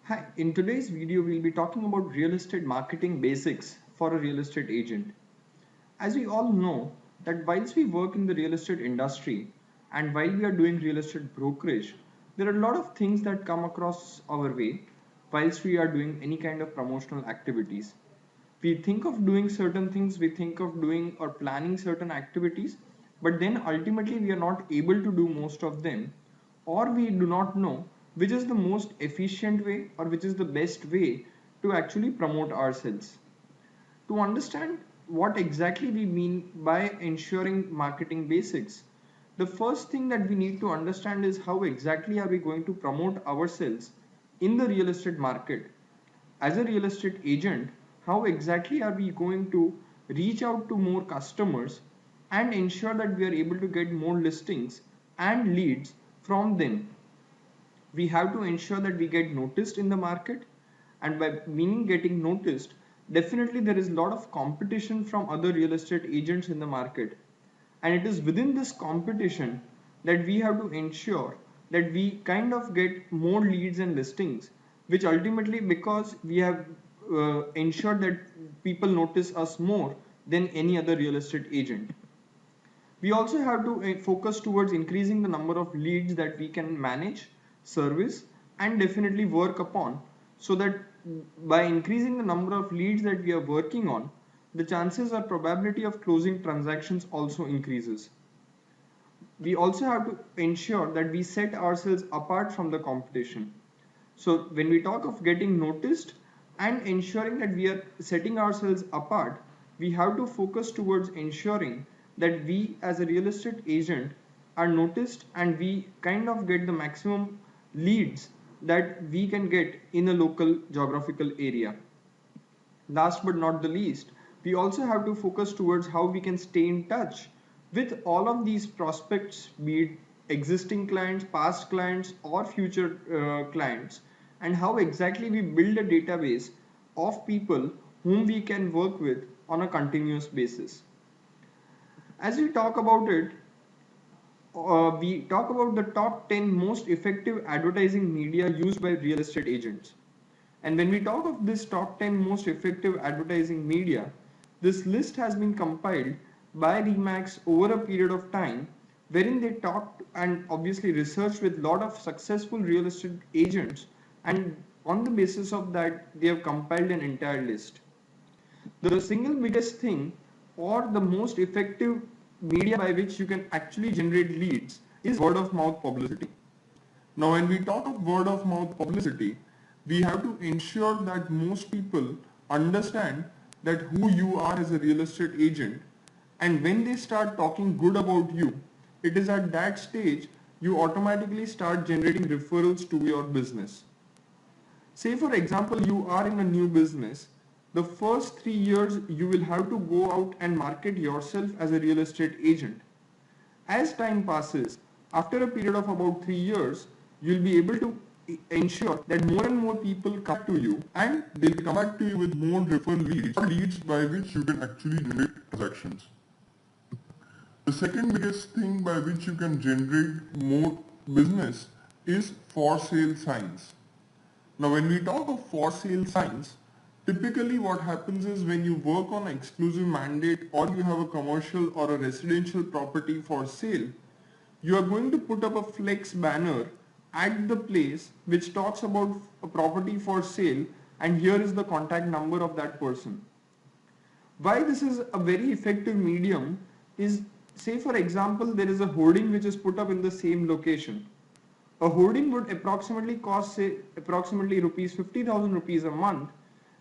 Hi, in today's video, we'll be talking about real estate marketing basics for a real estate agent. As we all know that whilst we work in the real estate industry and while we are doing real estate brokerage, there are a lot of things that come across our way whilst we are doing any kind of promotional activities. We think of doing certain things, we think of doing or planning certain activities, but then ultimately we are not able to do most of them, or we do not know which is the most efficient way or which is the best way to actually promote ourselves. To understand what exactly we mean by ensuring marketing basics, the first thing that we need to understand is how exactly are we going to promote ourselves in the real estate market. As a real estate agent, how exactly are we going to reach out to more customers and ensure that we are able to get more listings and leads from them? We have to ensure that we get noticed in the market, and by meaning getting noticed, definitely there is a lot of competition from other real estate agents in the market, and it is within this competition that we have to ensure that we kind of get more leads and listings, which ultimately, because we have ensured that people notice us more than any other real estate agent. We also have to focus towards increasing the number of leads that we can manage, service, and definitely work upon, so that by increasing the number of leads that we are working on, the chances or probability of closing transactions also increases. We also have to ensure that we set ourselves apart from the competition. So when we talk of getting noticed and ensuring that we are setting ourselves apart, we have to focus towards ensuring that we as a real estate agent are noticed and we kind of get the maximum leads that we can get in a local geographical area. Last but not the least, we also have to focus towards how we can stay in touch with all of these prospects, be it existing clients, past clients, or future clients, and how exactly we build a database of people whom we can work with on a continuous basis. As we talk about it, we talk about the top 10 most effective advertising media used by real estate agents. And when we talk of this top 10 most effective advertising media, this list has been compiled by Remax over a period of time, wherein they talked and obviously researched with a lot of successful real estate agents, and on the basis of that they have compiled an entire list. The single biggest thing or the most effective media by which you can actually generate leads is word of mouth publicity. Now when we talk of word of mouth publicity, we have to ensure that most people understand that who you are as a real estate agent, and when they start talking good about you, it is at that stage you automatically start generating referrals to your business. Say for example, you are in a new business. The first 3 years you will have to go out and market yourself as a real estate agent. As time passes, after a period of about 3 years, you'll be able to ensure that more and more people come to you and they'll come back to you with more referral leads or leads by which you can actually generate transactions. The second biggest thing by which you can generate more business is for sale signs. Now when we talk of for sale signs, typically what happens is when you work on an exclusive mandate or you have a commercial or a residential property for sale, you are going to put up a flex banner at the place which talks about a property for sale, and here is the contact number of that person. Why this is a very effective medium is, say for example, there is a hoarding which is put up in the same location. A hoarding would approximately cost, say, approximately rupees 50,000 rupees a month,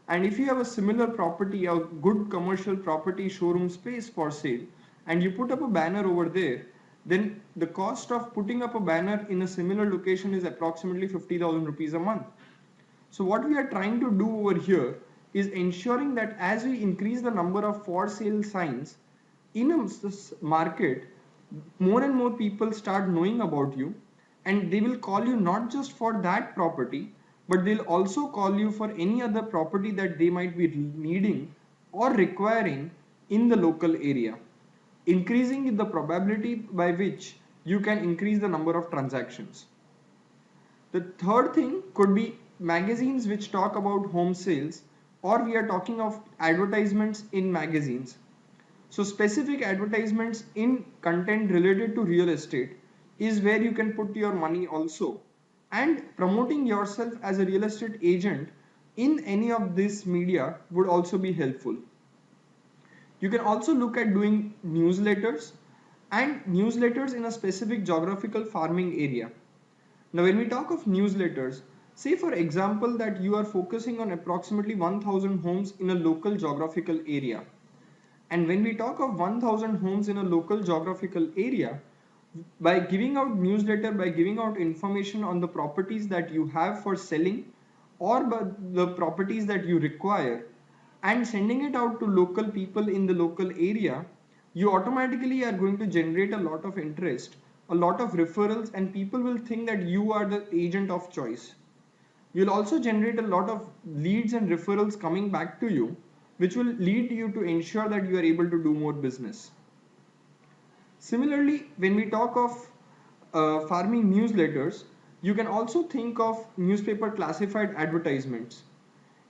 and if you have a similar property, a good commercial property showroom space for sale, and you put up a banner over there, then the cost of putting up a banner in a similar location is approximately 50,000 rupees a month. So what we are trying to do over here is ensuring that as we increase the number of for sale signs in a market, more and more people start knowing about you, and they will call you not just for that property, but they'll also call you for any other property that they might be needing or requiring in the local area, increasing the probability by which you can increase the number of transactions. The third thing could be magazines which talk about home sales, or we are talking of advertisements in magazines. So specific advertisements in content related to real estate is where you can put your money also. And promoting yourself as a real estate agent in any of this media would also be helpful. You can also look at doing newsletters and newsletters in a specific geographical farming area. Now, when we talk of newsletters, say for example that you are focusing on approximately 1000 homes in a local geographical area. And when we talk of 1000 homes in a local geographical area, by giving out newsletter, by giving out information on the properties that you have for selling or by the properties that you require and sending it out to local people in the local area, you automatically are going to generate a lot of interest, a lot of referrals, and people will think that you are the agent of choice. You'll also generate a lot of leads and referrals coming back to you, which will lead you to ensure that you are able to do more business. Similarly, when we talk of farming newsletters, you can also think of newspaper classified advertisements.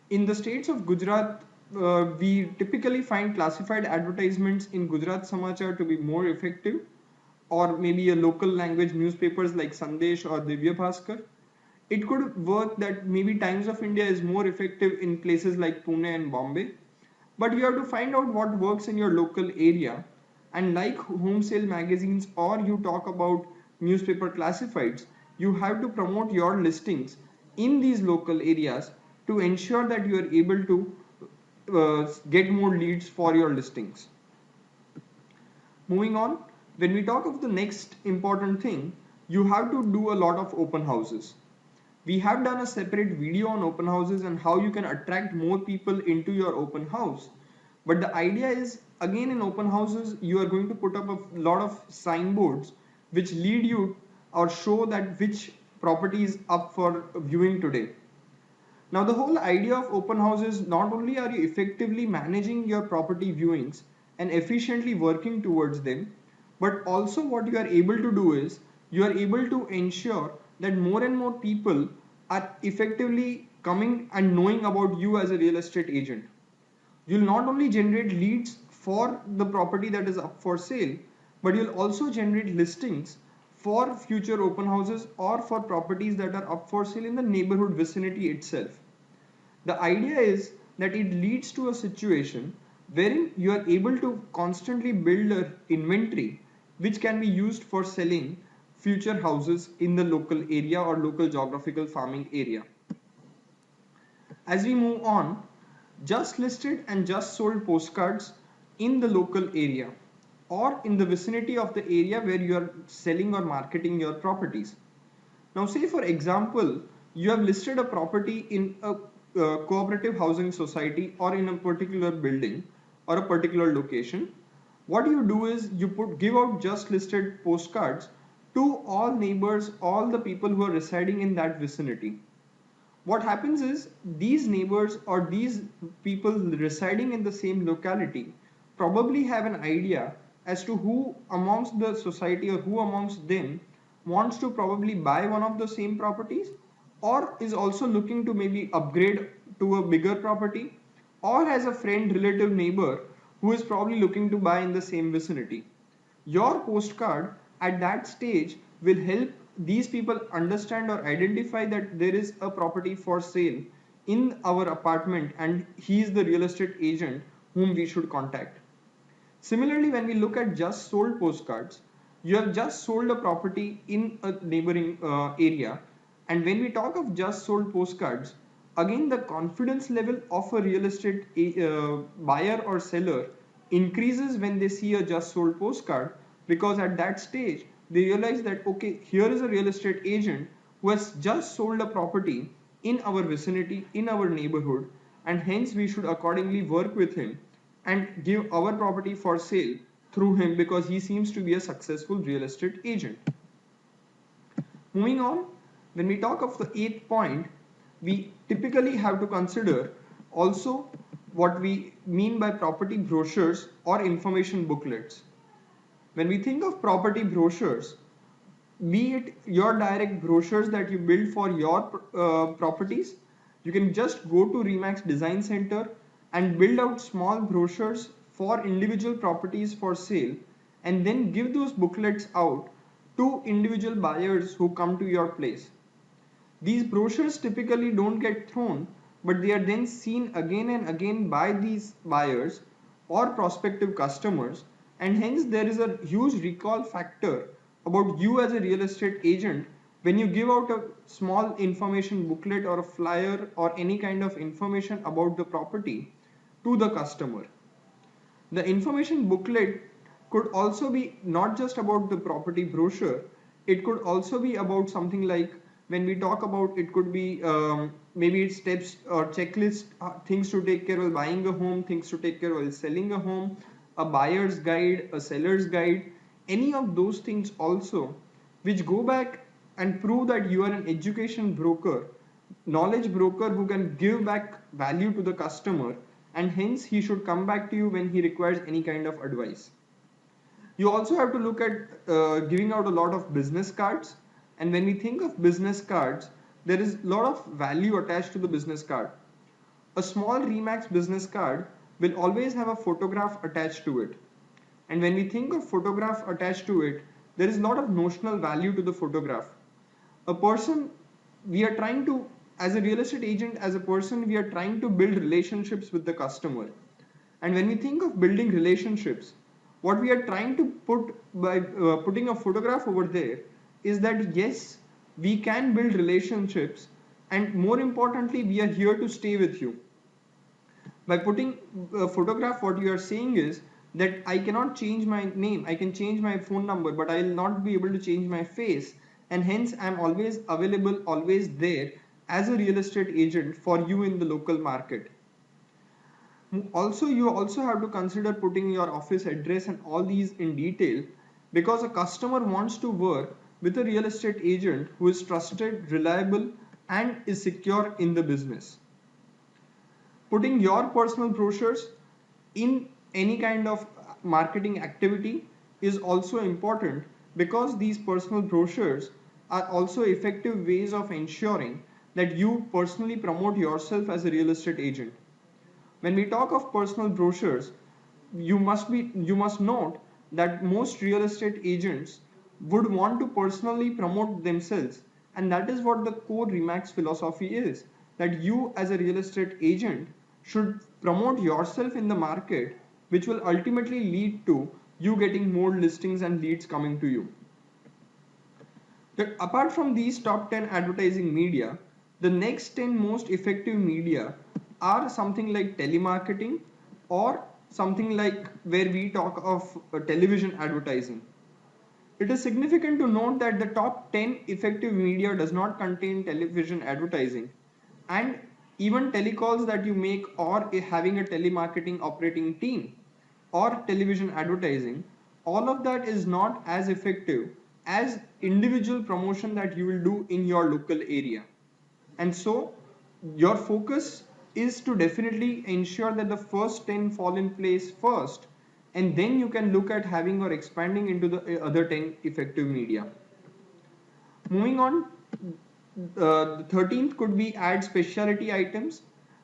In the states of Gujarat, we typically find classified advertisements in Gujarat Samachar to be more effective, or maybe a local language newspapers like Sandesh or Divya Bhaskar. It could work that maybe Times of India is more effective in places like Pune and Bombay, but you have to find out what works in your local area. And like home sale magazines or you talk about newspaper classifieds, you have to promote your listings in these local areas to ensure that you are able to get more leads for your listings. Moving on, when we talk of the next important thing, you have to do a lot of open houses. We have done a separate video on open houses and how you can attract more people into your open house. But the idea is, again, in open houses, you are going to put up a lot of signboards which lead you or show that which property is up for viewing today. Now, the whole idea of open houses, not only are you effectively managing your property viewings and efficiently working towards them, but also what you are able to do is you are able to ensure that more and more people are effectively coming and knowing about you as a real estate agent. You'll not only generate leads for the property that is up for sale, but you'll also generate listings for future open houses or for properties that are up for sale in the neighborhood vicinity itself. The idea is that it leads to a situation wherein you are able to constantly build an inventory which can be used for selling future houses in the local area or local geographical farming area. As we move on, just listed and just sold postcards in the local area or in the vicinity of the area where you are selling or marketing your properties. Now, say for example, you have listed a property in a cooperative housing society or in a particular building or a particular location. What you do is you give out just listed postcards to all neighbors, all the people who are residing in that vicinity. What happens is these neighbors or these people residing in the same locality probably have an idea as to who amongst the society or who amongst them wants to probably buy one of the same properties or is also looking to maybe upgrade to a bigger property or has a friend, relative, neighbor who is probably looking to buy in the same vicinity. Your postcard at that stage will help these people understand or identify that there is a property for sale in our apartment and he is the real estate agent whom we should contact. Similarly, when we look at just sold postcards, you have just sold a property in a neighboring area, and when we talk of just sold postcards, again the confidence level of a real estate buyer or seller increases when they see a just sold postcard, because at that stage they realize that okay, here is a real estate agent who has just sold a property in our vicinity, in our neighborhood, and hence we should accordingly work with him and give our property for sale through him because he seems to be a successful real estate agent. Moving on, when we talk of the eighth point, we typically have to consider also what we mean by property brochures or information booklets. When we think of property brochures, be it your direct brochures that you build for your properties. You can just go to Remax Design Center and build out small brochures for individual properties for sale, and then give those booklets out to individual buyers who come to your place. These brochures typically don't get thrown, but they are then seen again and again by these buyers or prospective customers, and hence there is a huge recall factor about you as a real estate agent when you give out a small information booklet or a flyer or any kind of information about the property to the customer. The information booklet could also be not just about the property brochure, it could also be about something like, when we talk about, it could be maybe steps or checklist, things to take care while buying a home, things to take care while selling a home, a buyer's guide, a seller's guide, any of those things also, which go back and prove that you are an education broker, knowledge broker who can give back value to the customer, and hence he should come back to you when he requires any kind of advice. You also have to look at giving out a lot of business cards, and when we think of business cards, there is a lot of value attached to the business card. A small Remax business card will always have a photograph attached to it, and when we think of photograph attached to it, there is a lot of notional value to the photograph. A person, we are trying to, as a real estate agent, as a person, we are trying to build relationships with the customer. And when we think of building relationships, what we are trying to put by putting a photograph over there is that yes, we can build relationships, and more importantly, we are here to stay with you. By putting a photograph, what you are saying is that I cannot change my name, I can change my phone number, but I will not be able to change my face, and hence I'm always available, always there as a real estate agent for you in the local market. Also, you also have to consider putting your office address and all these in detail, because a customer wants to work with a real estate agent who is trusted, reliable, and is secure in the business. Putting your personal brochures in any kind of marketing activity is also important, because these personal brochures are also effective ways of ensuring that you personally promote yourself as a real estate agent. When we talk of personal brochures, you must note that most real estate agents would want to personally promote themselves, and that is what the core Remax philosophy is, that you as a real estate agent should promote yourself in the market, which will ultimately lead to you getting more listings and leads coming to you. Apart from these top 10 advertising media, the next 10 most effective media are something like telemarketing, or something like where we talk of television advertising. It is significant to note that the top 10 effective media does not contain television advertising, and even telecalls that you make, or having a telemarketing operating team, or television advertising, all of that is not as effective as individual promotion that you will do in your local area. And so your focus is to definitely ensure that the first 10 fall in place first, and then you can look at having or expanding into the other 10 effective media. Moving on, the 13th could be add specialty items.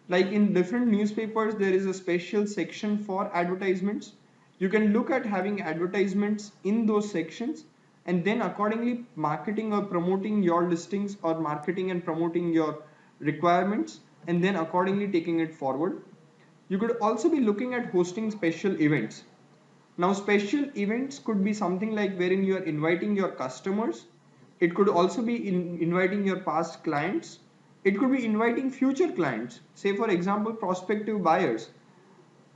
Like in different newspapers, there is a special section for advertisements. You can look at having advertisements in those sections, and then accordingly marketing or promoting your listings, or marketing and promoting your requirements, and then accordingly taking it forward. You could also be looking at hosting special events. Now, special events could be something like wherein you are inviting your customers. It could also be inviting your past clients. It could be inviting future clients. Say, for example, prospective buyers.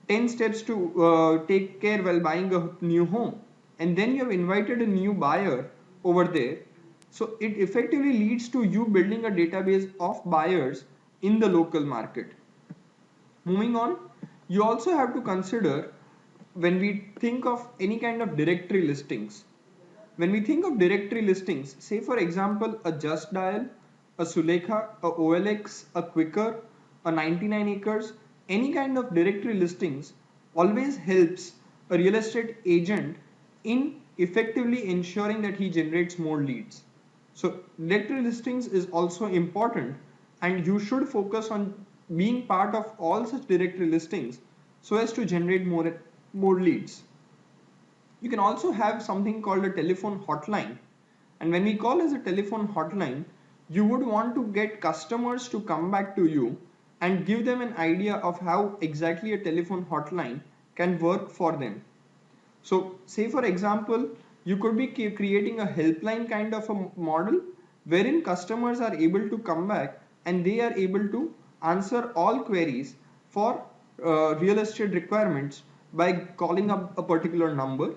10 steps to take care while buying a new home. And then you have invited a new buyer over there. So it effectively leads to you building a database of buyers in the local market. Moving on, you also have to consider, when we think of any kind of directory listings, when we think of directory listings, say for example, a Just Dial, a Sulekha, a OLX, a Quicker, a 99 acres, any kind of directory listings always helps a real estate agent in effectively ensuring that he generates more leads. So directory listings is also important, and you should focus on being part of all such directory listings so as to generate more leads. You can also have something called a telephone hotline. And when we call as a telephone hotline, you would want to get customers to come back to you and give them an idea of how exactly a telephone hotline can work for them. So, say for example, you could be creating a helpline kind of a model wherein customers are able to come back and they are able to answer all queries for real estate requirements by calling up a particular number,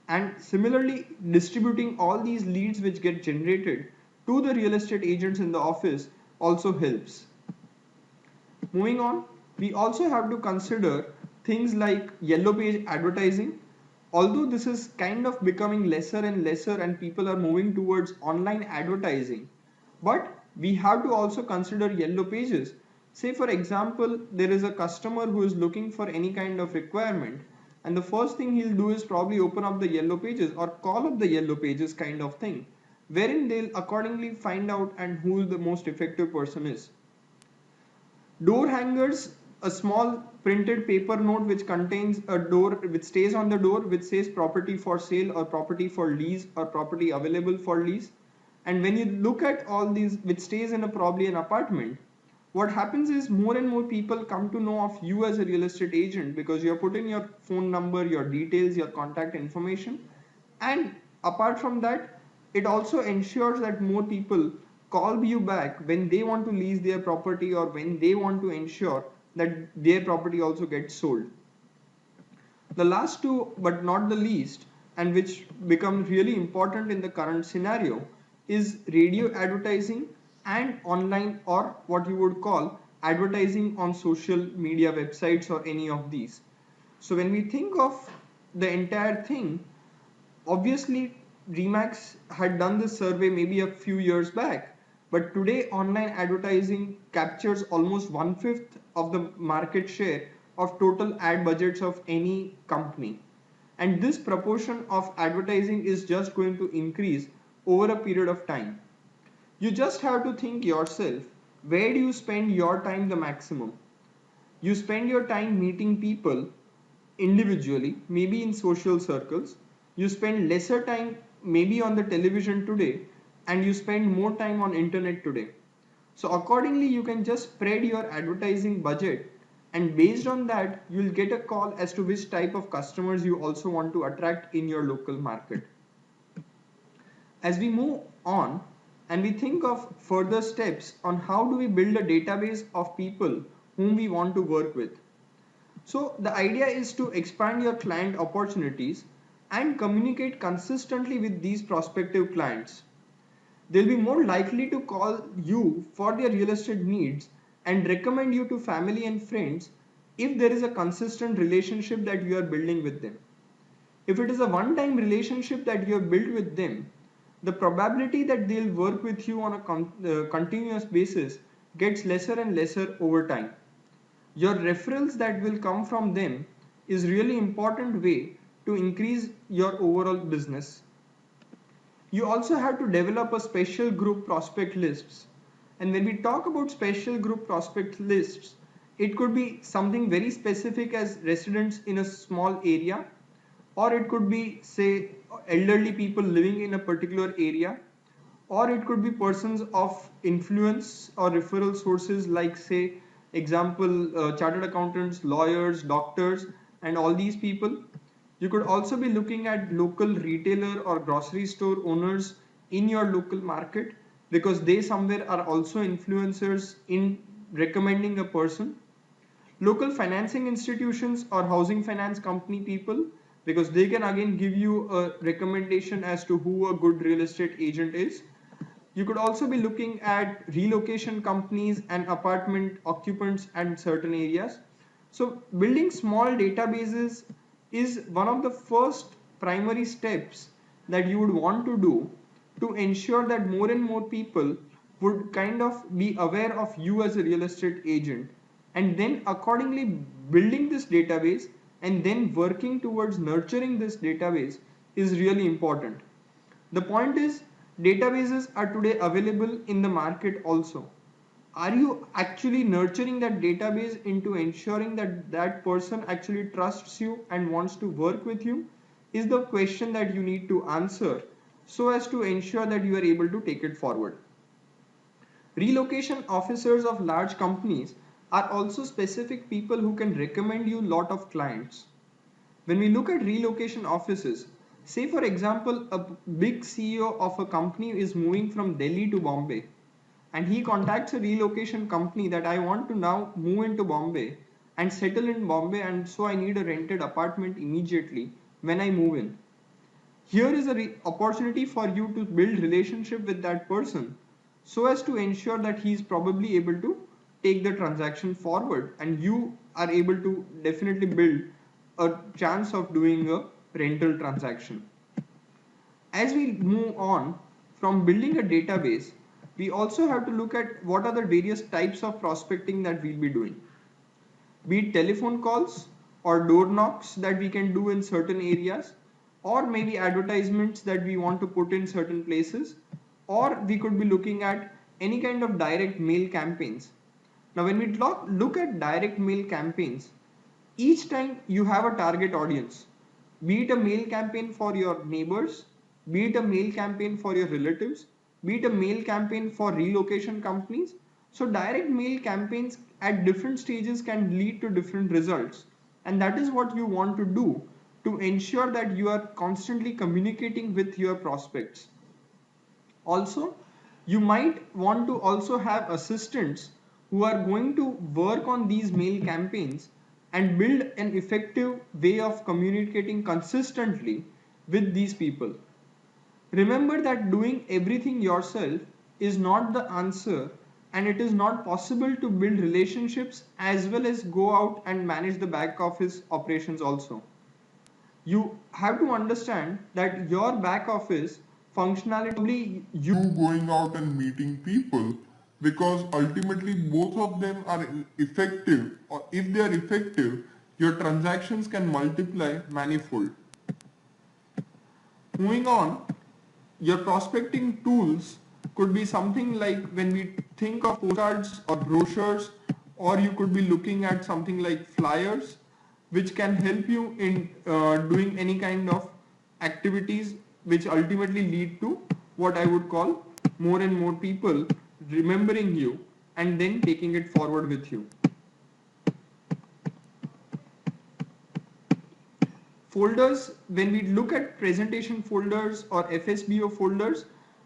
and similarly distributing all these leads which get generated to the real estate agents in the office also helps. Moving on, we also have to consider things like yellow page advertising. Although this is kind of becoming lesser and lesser and people are moving towards online advertising, but we have to also consider yellow pages. Say for example, there is a customer who is looking for any kind of requirement, and the first thing he'll do is probably open up the yellow pages or call up the yellow pages kind of thing, wherein they'll accordingly find out and who the most effective person is. Door hangers, a small printed paper note which contains a door which stays on the door which says property for sale or property for lease or property available for lease. And when you look at all these which stays in a probably an apartment, what happens is more and more people come to know of you as a real estate agent because you're putting your phone number, your details, your contact information. And apart from that, it also ensures that more people call you back when they want to lease their property or when they want to ensure that their property also gets sold. The last two, but not the least, and which become really important in the current scenario, is radio advertising and online, or what you would call advertising on social media websites or any of these. So when we think of the entire thing, obviously Remax had done this survey maybe a few years back, but today online advertising captures almost 1/5 of the market share of total ad budgets of any company. And this proportion of advertising is just going to increase over a period of time. You just have to think yourself, where do you spend your time the maximum? You spend your time meeting people individually, maybe in social circles. You spend lesser time maybe on the television today, and you spend more time on internet today. So accordingly, you can just spread your advertising budget, and based on that, you'll get a call as to which type of customers you also want to attract in your local market. As we move on and we think of further steps on how do we build a database of people whom we want to work with. So the idea is to expand your client opportunities and communicate consistently with these prospective clients. They'll be more likely to call you for their real estate needs and recommend you to family and friends if there is a consistent relationship that you are building with them. If it is a one-time relationship that you have built with them, the probability that they'll work with you on a continuous basis gets lesser and lesser over time. Your referrals that will come from them is really important way to increase your overall business. You also have to develop a special group prospect lists. And when we talk about special group prospect lists, it could be something very specific as residents in a small area, or it could be, say, elderly people living in a particular area, or it could be persons of influence or referral sources like, say, example, chartered accountants, lawyers, doctors, and all these people. You could also be looking at local retailer or grocery store owners in your local market because they somewhere are also influencers in recommending a person. Local financing institutions or housing finance company people, because they can again give you a recommendation as to who a good real estate agent is. You could also be looking at relocation companies and apartment occupants in certain areas. So building small databases is one of the first primary steps that you would want to do to ensure that more and more people would kind of be aware of you as a real estate agent, and then accordingly building this database and then working towards nurturing this database is really important. The point is, databases are today available in the market also. Are you actually nurturing that database into ensuring that that person actually trusts you and wants to work with you? Is the question that you need to answer so as to ensure that you are able to take it forward. Relocation officers of large companies are also specific people who can recommend you lot of clients. When we look at relocation offices, say for example, a big CEO of a company is moving from Delhi to Bombay and he contacts a relocation company that I want to now move into Bombay and settle in Bombay, and so I need a rented apartment immediately when I move in. Here is a opportunity for you to build relationship with that person so as to ensure that he is probably able to take the transaction forward and you are able to definitely build a chance of doing a rental transaction. As we move on from building a database, we also have to look at what are the various types of prospecting that we'll be doing. Be it telephone calls or door knocks that we can do in certain areas, or maybe advertisements that we want to put in certain places, or we could be looking at any kind of direct mail campaigns. Now, when we look at direct mail campaigns, each time you have a target audience, be it a mail campaign for your neighbors, be it a mail campaign for your relatives, be it a mail campaign for relocation companies. So direct mail campaigns at different stages can lead to different results. And that is what you want to do to ensure that you are constantly communicating with your prospects. Also, you might want to also have assistants who are going to work on these mail campaigns and build an effective way of communicating consistently with these people. Remember that doing everything yourself is not the answer, and it is not possible to build relationships as well as go out and manage the back office operations also. You have to understand that your back office functionality you going out and meeting people, because ultimately both of them are effective, or if they are effective, your transactions can multiply manifold. Moving on, your prospecting tools could be something like when we think of postcards or brochures, or you could be looking at something like flyers, which can help you in doing any kind of activities which ultimately lead to what I would call more and more people remembering you and then taking it forward with you. Folders, when we look at presentation folders or FSBO folders,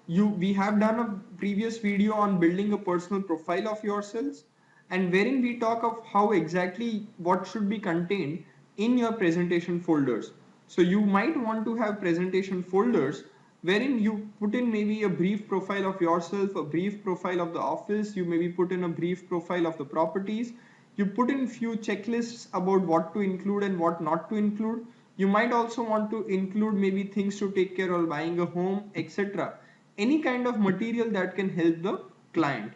we have done a previous video on building a personal profile of yourselves, and wherein we talk of how exactly what should be contained in your presentation folders. So you might want to have presentation folders wherein you put in maybe a brief profile of yourself, a brief profile of the office, you maybe put in a brief profile of the properties, you put in few checklists about what to include and what not to include. You might also want to include maybe things to take care of buying a home, etc. Any kind of material that can help the client.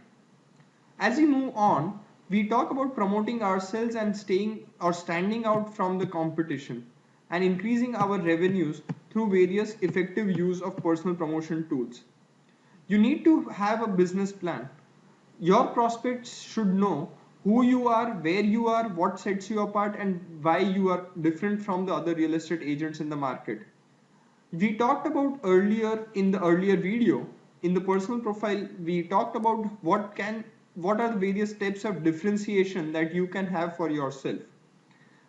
As we move on, we talk about promoting ourselves and staying or standing out from the competition and increasing our revenues through various effective use of personal promotion tools. You need to have a business plan. Your prospects should know who you are, where you are, what sets you apart, and why you are different from the other real estate agents in the market. We talked about earlier in the earlier video, in the personal profile, we talked about what are the various steps of differentiation that you can have for yourself.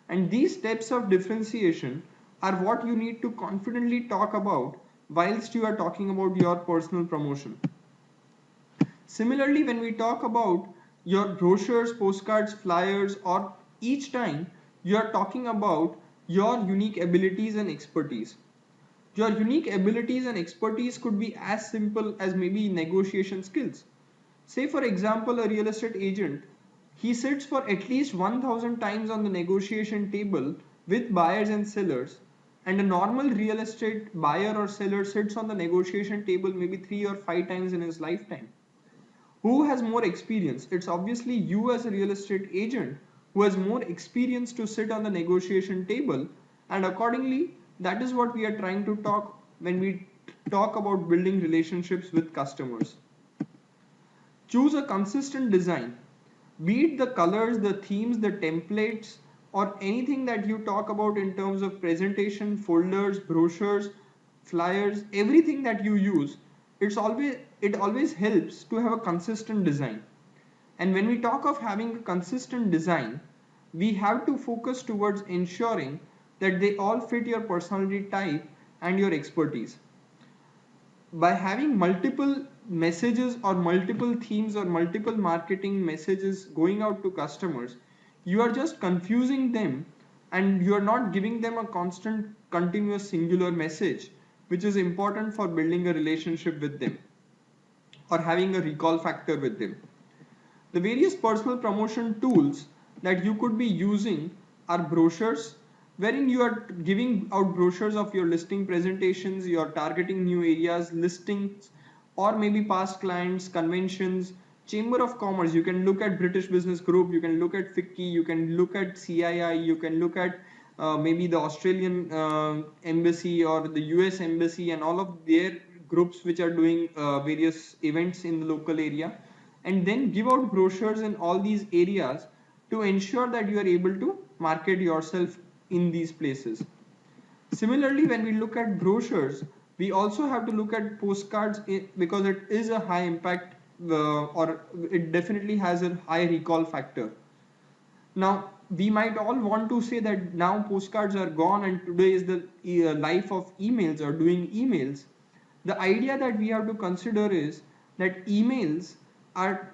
And these steps of differentiation are what you need to confidently talk about whilst you are talking about your personal promotion. Similarly, when we talk about your brochures, postcards, flyers, or each time you are talking about your unique abilities and expertise. Your unique abilities and expertise could be as simple as maybe negotiation skills. Say for example, a real estate agent, he sits for at least 1000 times on the negotiation table with buyers and sellers, and a normal real estate buyer or seller sits on the negotiation table maybe 3 or 5 times in his lifetime. Who has more experience? It's obviously you as a real estate agent who has more experience to sit on the negotiation table, and accordingly That is what we are trying to talk when we talk about building relationships with customers. Choose a consistent design. Be it the colors, the themes, the templates, or anything that you talk about in terms of presentation, folders, brochures, flyers, everything that you use, it always helps to have a consistent design. And when we talk of having a consistent design, we have to focus towards ensuring that they all fit your personality type and your expertise. By having multiple messages or multiple themes or multiple marketing messages going out to customers, you are just confusing them and you are not giving them a constant, continuous, singular message, which is important for building a relationship with them or having a recall factor with them. The various personal promotion tools that you could be using are brochures, wherein you are giving out brochures of your listing presentations, you are targeting new areas, listings, or maybe past clients, conventions, Chamber of Commerce. You can look at British Business Group, you can look at FICCI, you can look at CII, you can look at maybe the Australian embassy or the US embassy and all of their groups which are doing various events in the local area, and then give out brochures in all these areas to ensure that you are able to market yourself in these places. Similarly, when we look at brochures, we also have to look at postcards because it is a high impact or it definitely has a high recall factor. Now, we might all want to say that now postcards are gone and today is the life of emails or doing emails. The idea that we have to consider is that emails are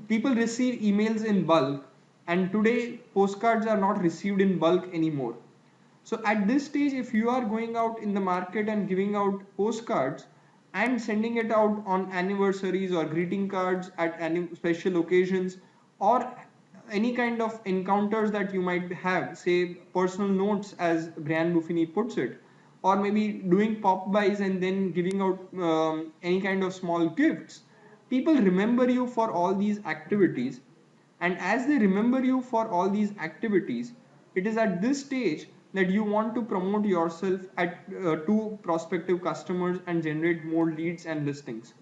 people receive emails in bulk, and today postcards are not received in bulk anymore. So at this stage, if you are going out in the market and giving out postcards and sending it out on anniversaries or greeting cards at any special occasions or any kind of encounters that you might have, say personal notes as Brian Buffini puts it, or maybe doing pop buys and then giving out any kind of small gifts, people remember you for all these activities. And as they remember you for all these activities, it is at this stage that you want to promote yourself to prospective customers and generate more leads and listings.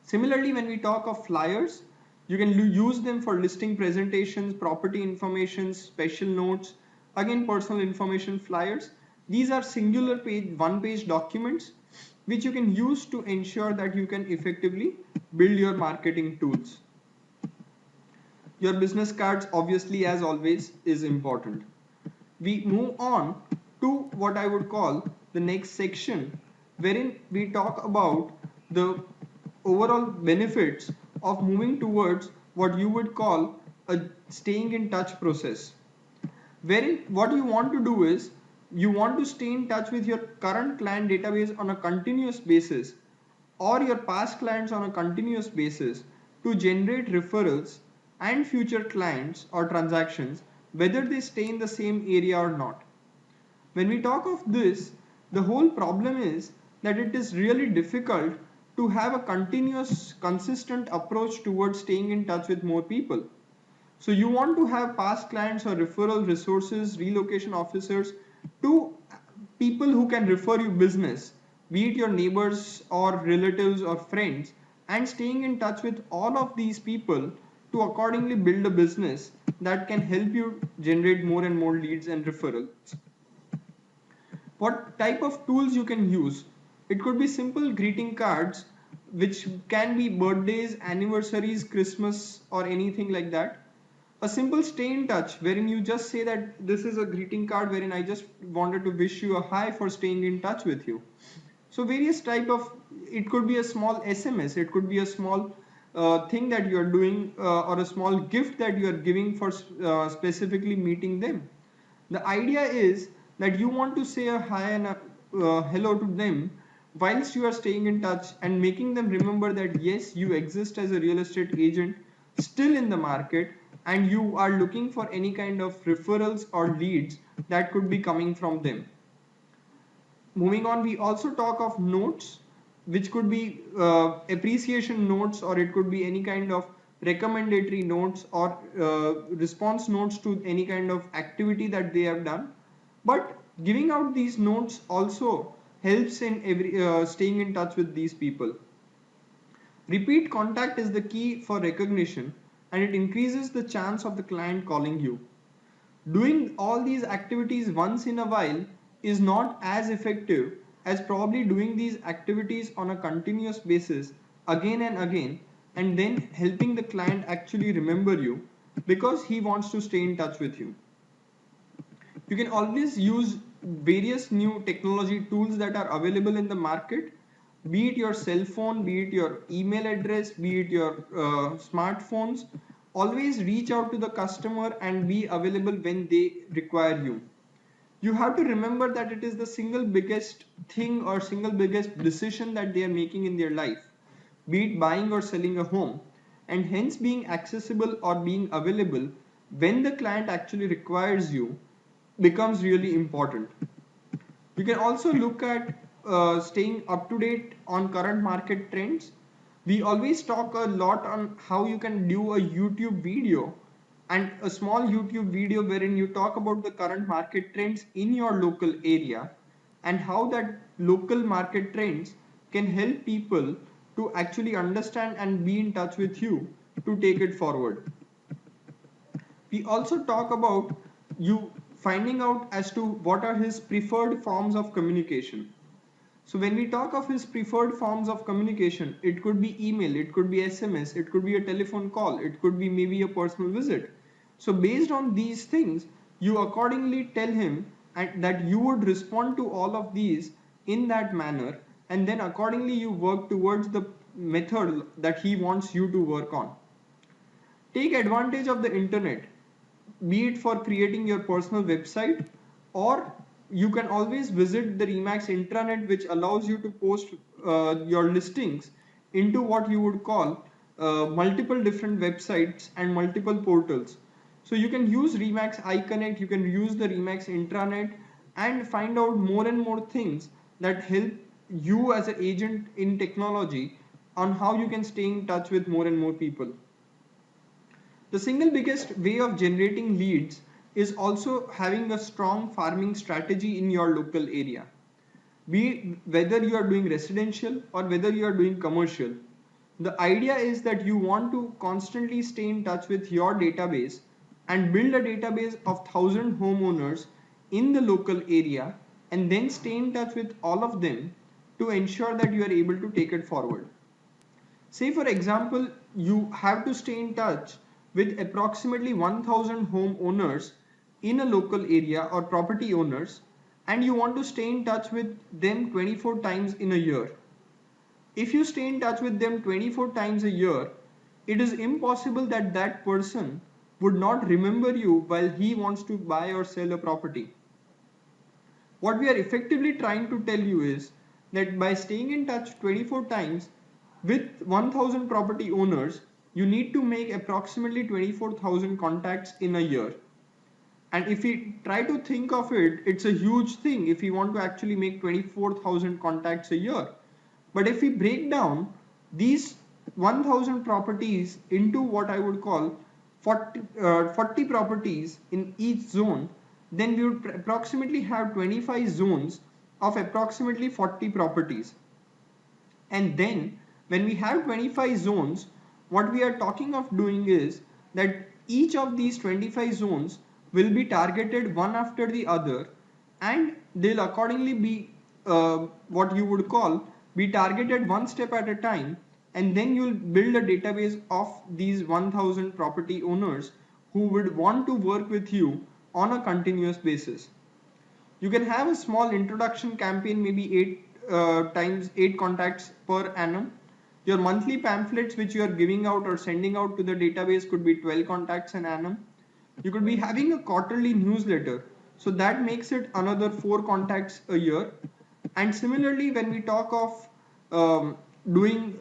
Similarly, when we talk of flyers, you can use them for listing presentations, property information, special notes, again personal information flyers. These are singular page, one page documents which you can use to ensure that you can effectively build your marketing tools. Your business cards, obviously, as always, is important. We move on to what I would call the next section, wherein we talk about the overall benefits of moving towards what you would call a staying in touch process. Wherein what you want to do is you want to stay in touch with your current client database on a continuous basis or your past clients on a continuous basis to generate referrals and future clients or transactions, whether they stay in the same area or not. When we talk of this, the whole problem is that it is really difficult to have a continuous, consistent approach towards staying in touch with more people. So you want to have past clients or referral resources, relocation officers to people who can refer you business, be it your neighbors or relatives or friends, and staying in touch with all of these people to accordingly build a business that can help you generate more and more leads and referrals. What type of tools you can use? It could be simple greeting cards, which can be birthdays, anniversaries, Christmas, or anything like that. A simple stay in touch wherein you just say that this is a greeting card wherein I just wanted to wish you a hi for staying in touch with you. So various type of, it could be a small SMS, it could be a small thing that you are doing or a small gift that you are giving for specifically meeting them. The idea is that you want to say a hi and a hello to them whilst you are staying in touch and making them remember that yes, you exist as a real estate agent still in the market and you are looking for any kind of referrals or leads that could be coming from them. Moving on, we also talk of notes, which could be appreciation notes, or it could be any kind of recommendatory notes or response notes to any kind of activity that they have done. But giving out these notes also helps in staying in touch with these people. Repeat contact is the key for recognition, and it increases the chance of the client calling you. Doing all these activities once in a while is not as effective as probably doing these activities on a continuous basis again and again, and then helping the client actually remember you because he wants to stay in touch with you. You can always use various new technology tools that are available in the market, be it your cell phone, be it your email address, be it your smartphones. Always reach out to the customer and be available when they require you. You have to remember that it is the single biggest thing or single biggest decision that they are making in their life, be it buying or selling a home, and hence being accessible or being available when the client actually requires you becomes really important. You can also look at staying up to date on current market trends. We always talk a lot on how you can do a YouTube video, and a small YouTube video wherein you talk about the current market trends in your local area and how that local market trends can help people to actually understand and be in touch with you to take it forward. We also talk about you finding out as to what are his preferred forms of communication. So when we talk of his preferred forms of communication, it could be email, it could be SMS, it could be a telephone call, it could be maybe a personal visit. So based on these things, you accordingly tell him that you would respond to all of these in that manner, and then accordingly you work towards the method that he wants you to work on. Take advantage of the internet, be it for creating your personal website, or you can always visit the Remax intranet, which allows you to post your listings into what you would call multiple different websites and multiple portals. So you can use Remax iConnect, you can use the Remax intranet and find out more and more things that help you as an agent in technology on how you can stay in touch with more and more people. The single biggest way of generating leads is also having a strong farming strategy in your local area. Be whether you are doing residential or whether you are doing commercial. The idea is that you want to constantly stay in touch with your database and build a database of 1,000 homeowners in the local area and then stay in touch with all of them to ensure that you are able to take it forward. Say for example, you have to stay in touch with approximately 1,000 homeowners in a local area or property owners, and you want to stay in touch with them 24 times in a year. If you stay in touch with them 24 times a year, it is impossible that that person would not remember you while he wants to buy or sell a property. What we are effectively trying to tell you is that by staying in touch 24 times with 1,000 property owners, you need to make approximately 24,000 contacts in a year. And if we try to think of it, it's a huge thing if we want to actually make 24,000 contacts a year. But if we break down these 1,000 properties into what I would call 40 properties in each zone, then we would approximately have 25 zones of approximately 40 properties. And then when we have 25 zones, what we are talking of doing is that each of these 25 zones will be targeted one after the other, and they'll accordingly be what you would call be targeted one step at a time, and then you'll build a database of these 1,000 property owners who would want to work with you on a continuous basis. You can have a small introduction campaign, maybe 8 contacts per annum. Your monthly pamphlets which you are giving out or sending out to the database could be 12 contacts an annum. You could be having a quarterly newsletter, so that makes it another 4 contacts a year. And similarly, when we talk of doing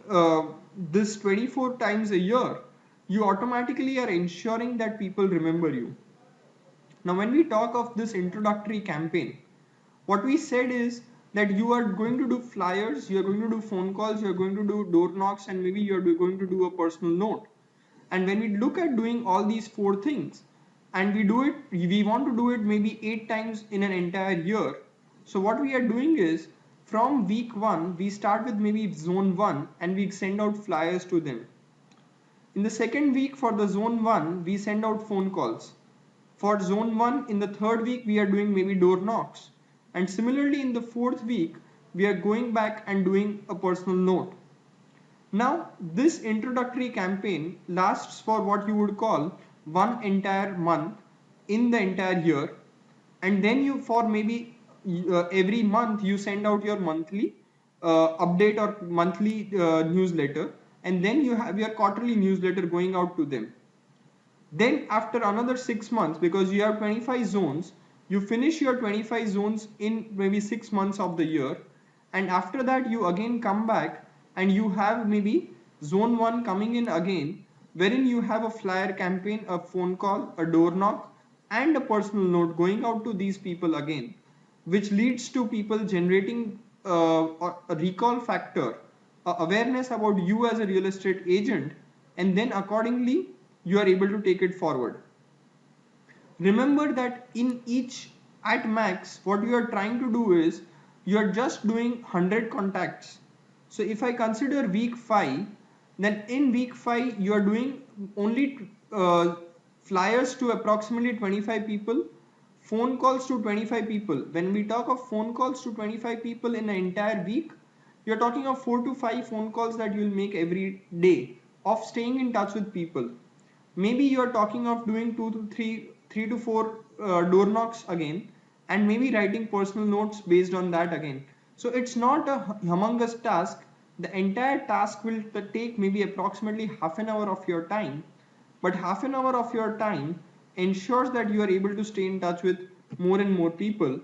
this 24 times a year, you automatically are ensuring that people remember you. Now, when we talk of this introductory campaign, what we said is that you are going to do flyers, you are going to do phone calls, you are going to do door knocks, and maybe you are going to do a personal note. And when we look at doing all these 4 things, and we want to do it maybe 8 times in an entire year. So what we are doing is, from week 1 we start with maybe zone 1 and we send out flyers to them. In the second week for the zone 1 we send out phone calls. For zone 1 in the third week we are doing maybe door knocks, and similarly in the fourth week we are going back and doing a personal note. Now, this introductory campaign lasts for what you would call one entire month in the entire year, and then you, for maybe every month, you send out your monthly update or monthly newsletter, and then you have your quarterly newsletter going out to them. Then, after another 6 months, because you have 25 zones, you finish your 25 zones in maybe 6 months of the year, and after that, you again come back and you have maybe zone 1 coming in again, wherein you have a flyer campaign, a phone call, a door knock, and a personal note going out to these people again, which leads to people generating a recall factor, awareness about you as a real estate agent, and then accordingly you are able to take it forward. Remember that in each, at max, what you are trying to do is you are just doing 100 contacts. So if I consider week 5, then in week 5 you are doing only flyers to approximately 25 people, phone calls to 25 people. When we talk of phone calls to 25 people in an entire week, you are talking of 4 to 5 phone calls that you will make every day, of staying in touch with people. Maybe you are talking of doing 3 to 4 door knocks again, and maybe writing personal notes based on that again. So it's not a humongous task. The entire task will take maybe approximately half an hour of your time, but half an hour of your time ensures that you are able to stay in touch with more and more people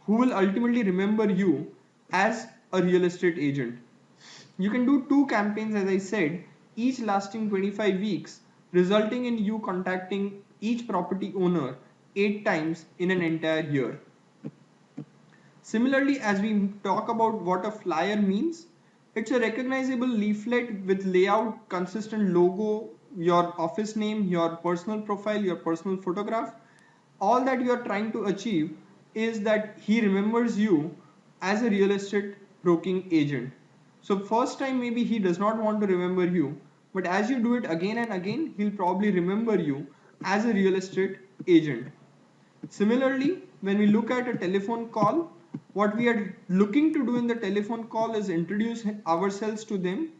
who will ultimately remember you as a real estate agent. You can do 2 campaigns, as I said, each lasting 25 weeks, resulting in you contacting each property owner 8 times in an entire year. Similarly, as we talk about what a flyer means, it's a recognizable leaflet with layout, consistent logo, your office name, your personal profile, your personal photograph. All that you are trying to achieve is that he remembers you as a real estate broking agent. So first time maybe he does not want to remember you, but as you do it again and again, he'll probably remember you as a real estate agent. Similarly, when we look at a telephone call, what we are looking to do in the telephone call is introduce ourselves to them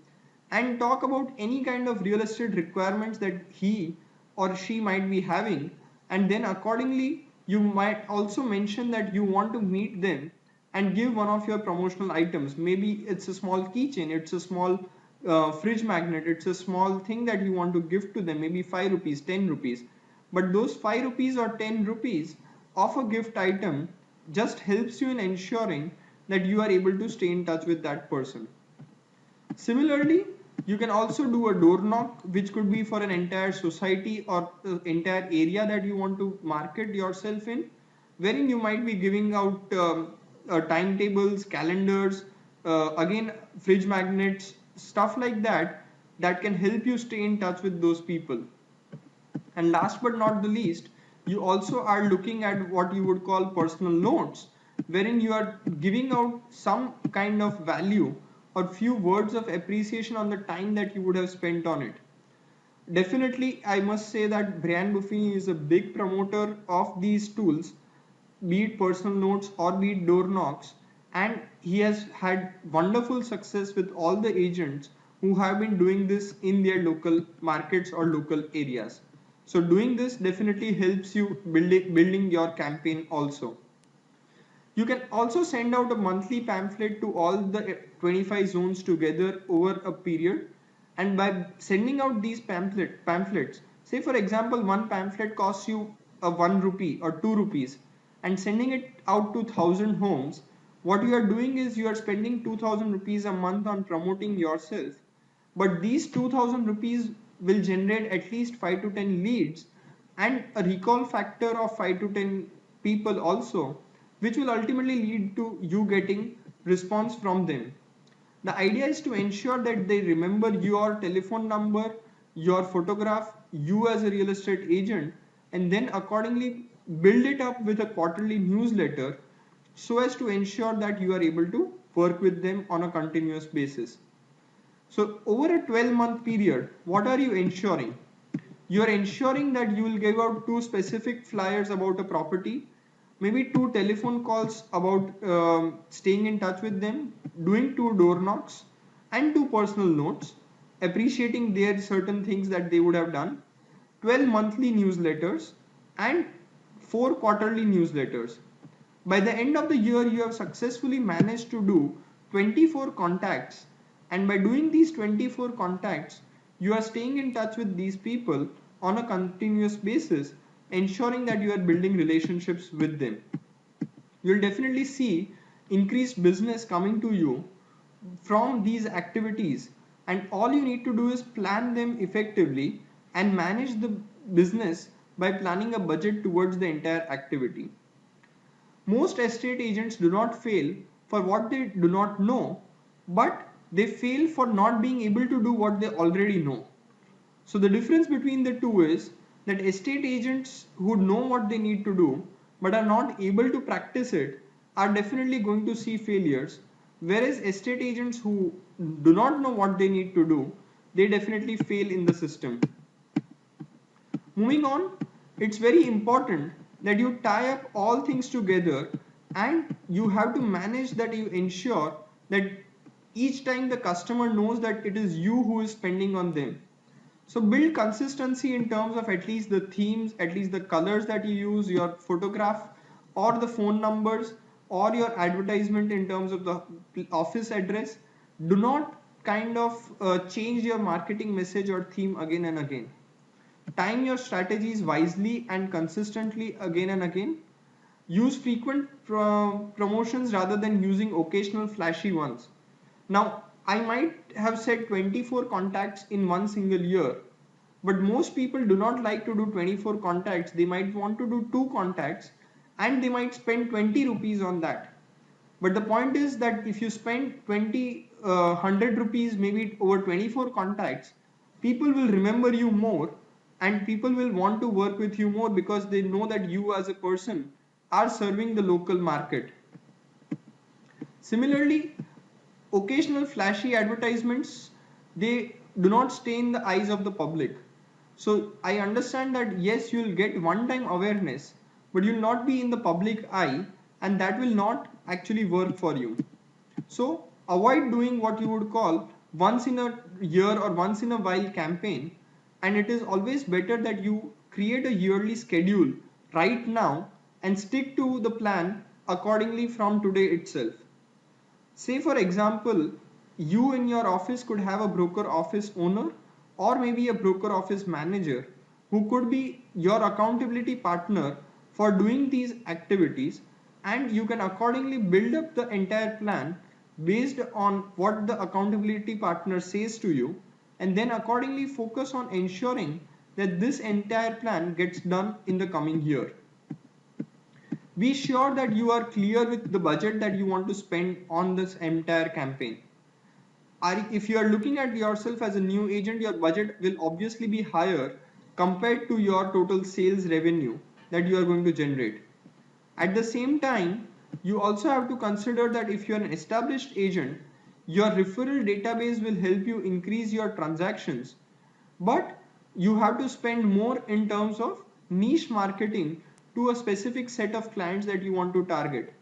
and talk about any kind of real estate requirements that he or she might be having, and then accordingly you might also mention that you want to meet them and give one of your promotional items. Maybe it's a small keychain, it's a small fridge magnet, it's a small thing that you want to give to them, maybe 5 rupees, 10 rupees. But those 5 rupees or 10 rupees of a gift item just helps you in ensuring that you are able to stay in touch with that person. Similarly, you can also do a door knock, which could be for an entire society or entire area that you want to market yourself in, wherein you might be giving out timetables, calendars, again fridge magnets, stuff like that, that can help you stay in touch with those people. And last but not the least, you also are looking at what you would call personal notes, wherein you are giving out some kind of value or few words of appreciation on the time that you would have spent on it. Definitely, I must say that Brian Buffini is a big promoter of these tools, be it personal notes or be it door knocks, and he has had wonderful success with all the agents who have been doing this in their local markets or local areas. So doing this definitely helps you building your campaign also. You can also send out a monthly pamphlet to all the 25 zones together over a period. And by sending out these pamphlets, say for example, one pamphlet costs you a 1 rupee or 2 rupees, and sending it out to 1,000 homes, what you are doing is you are spending 2,000 rupees a month on promoting yourself. But these 2,000 rupees will generate at least 5 to 10 leads and a recall factor of 5 to 10 people also, which will ultimately lead to you getting response from them. The idea is to ensure that they remember your telephone number, your photograph, you as a real estate agent, and then accordingly build it up with a quarterly newsletter so as to ensure that you are able to work with them on a continuous basis. So over a 12-month period, what are you ensuring? You are ensuring that you will give out two specific flyers about a property, maybe two telephone calls about staying in touch with them, doing two door knocks, and two personal notes, appreciating their certain things that they would have done, 12 monthly newsletters, and 4 quarterly newsletters. By the end of the year, you have successfully managed to do 24 contacts, and by doing these 24 contacts, you are staying in touch with these people on a continuous basis, ensuring that you are building relationships with them. You'll definitely see increased business coming to you from these activities, and all you need to do is plan them effectively and manage the business by planning a budget towards the entire activity. Most estate agents do not fail for what they do not know, but they fail for not being able to do what they already know. So the difference between the two is that estate agents who know what they need to do but are not able to practice it are definitely going to see failures, whereas estate agents who do not know what they need to do, they definitely fail in the system. Moving on, it's very important that you tie up all things together, and you have to manage that. You ensure that each time the customer knows that it is you who is spending on them. So build consistency in terms of at least the themes, at least the colors that you use, your photograph or the phone numbers or your advertisement in terms of the office address. Do not kind of change your marketing message or theme again and again. Time your strategies wisely and consistently again and again. Use frequent promotions rather than using occasional flashy ones. Now, I might have said 24 contacts in one single year, but most people do not like to do 24 contacts. They might want to do 2 contacts and they might spend 20 rupees on that. But the point is that if you spend 100 rupees maybe over 24 contacts, people will remember you more and people will want to work with you more because they know that you as a person are serving the local market. Similarly, occasional flashy advertisements, they do not stay in the eyes of the public. So I understand that yes, you'll get one time awareness, but you'll not be in the public eye, and that will not actually work for you. So avoid doing what you would call once in a year or once in a while campaign, and it is always better that you create a yearly schedule right now and stick to the plan accordingly from today itself. Say for example, you in your office could have a broker office owner or maybe a broker office manager who could be your accountability partner for doing these activities, and you can accordingly build up the entire plan based on what the accountability partner says to you, and then accordingly focus on ensuring that this entire plan gets done in the coming year. Be sure that you are clear with the budget that you want to spend on this entire campaign. If you are looking at yourself as a new agent, your budget will obviously be higher compared to your total sales revenue that you are going to generate. At the same time, you also have to consider that if you are an established agent, your referral database will help you increase your transactions, but you have to spend more in terms of niche marketing to a specific set of clients that you want to target.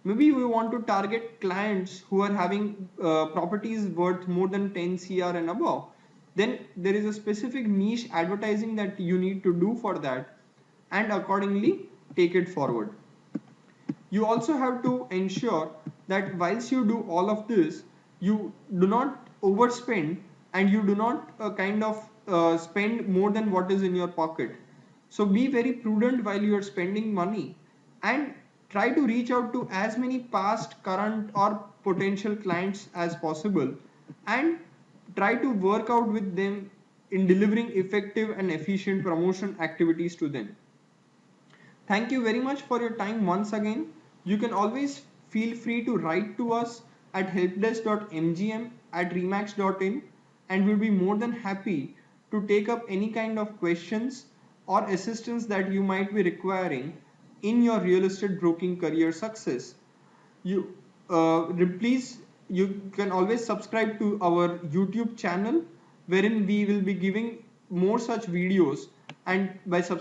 Maybe we want to target clients who are having properties worth more than 10 CR and above. Then there is a specific niche advertising that you need to do for that and accordingly take it forward. You also have to ensure that whilst you do all of this, you do not overspend and you do not spend more than what is in your pocket. So be very prudent while you are spending money and try to reach out to as many past, current or potential clients as possible and try to work out with them in delivering effective and efficient promotion activities to them. Thank you very much for your time once again. You can always feel free to write to us at helpdesk.mgm@remax.in, and we'll be more than happy to take up any kind of questions or assistance that you might be requiring in your real estate broking career success. You please, you can always subscribe to our YouTube channel, wherein we will be giving more such videos, and by subscribing